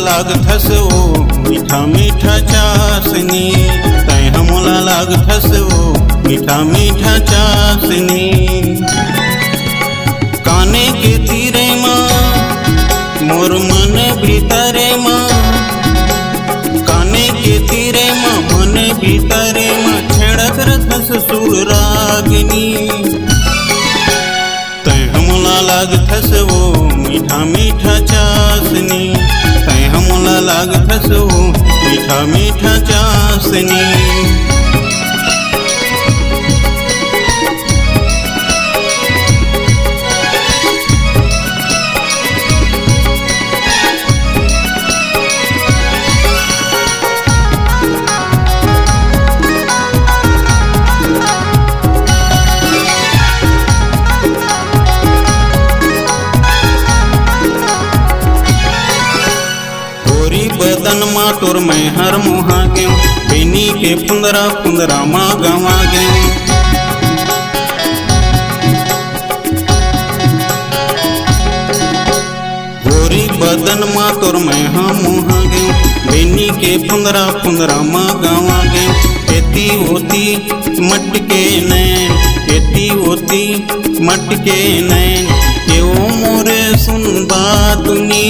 लागथस ओ मीठा मीठा चासनी, तय हमला लागथस ओ मीठा मीठा चासनी। काने के तीरे माँ मोर मन भीतरे माँ, काने के तीरे माँ मन भीतरे माँ छेड़त रथस सुर रागिनी। तय हमला लागथस ओ मीठा मीठा चासनी, तय हमला लागथस ओ मीठा मीठा चासनी। बदन माँ तोर मैं हर मुहा गयो, बेनी के पुंदरा पुंदरा माँ गवा गयो। गोरी बदन माँ तोर मैं हाँ मुहा गयो, बेनी के पुंदरा पुंदरा माँ गवा गयो। एती होती मटके नैन, एती होती मटके नैन, यो मोरे सुन बातनी।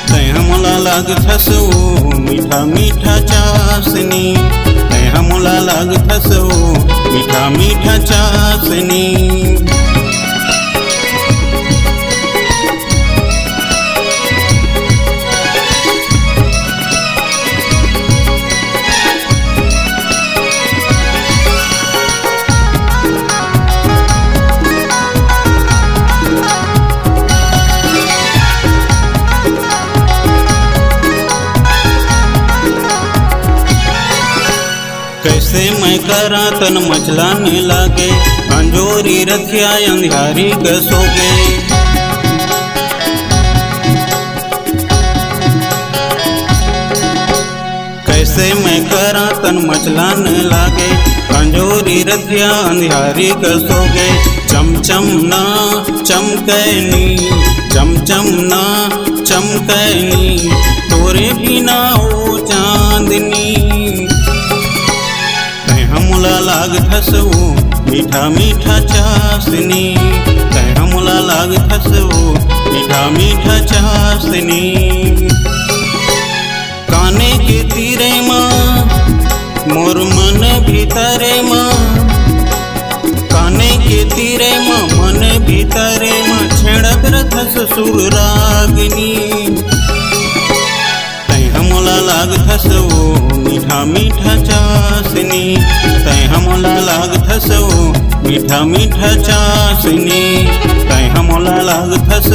तय हमला लागथस ओ मीठा मीठा चासनी, तय हमला लागथस ओ मीठा मीठा चासनी। कैसे मैं करा तन मचलाने लागे, अंजोरी रखिया अंधियारी कसोगे। कैसे मैं करा तन मचलाने लागे, अंजोरी रखिया अंधियारी कसोगे। चमचम ना चमकैनी, चमचम ना चमकैनी, तोरे बिना ओ चांदनी। हमला लागथस ओ मीठा मीठा चासनी, तय हमला लागथस ओ मीठा मीठा चासनी। काने के तीरे माँ मोर मन भीतरे माँ, काने के तीरे माँ मन भीतरे माँ छेड़त रथस सुर रागिनी। तय हमला लागथस ओ मीठा मीठा चासनी, तय हमला लागथस ओ मीठा मीठा चासनी, तय हमला लागथस ओ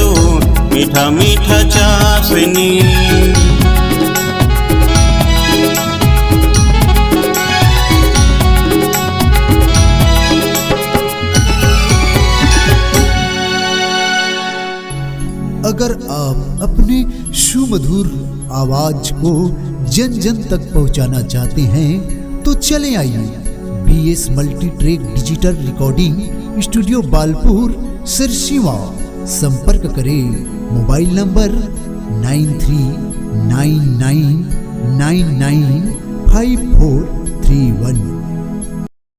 मीठा मीठा चासनी। अगर आप अपने सुमधुर आवाज को जन जन तक पहुंचाना चाहते हैं तो चले आइए BS multi track digital recording studio Balpur Sirsiva. संपर्क करें मोबाइल नंबर 9399995431।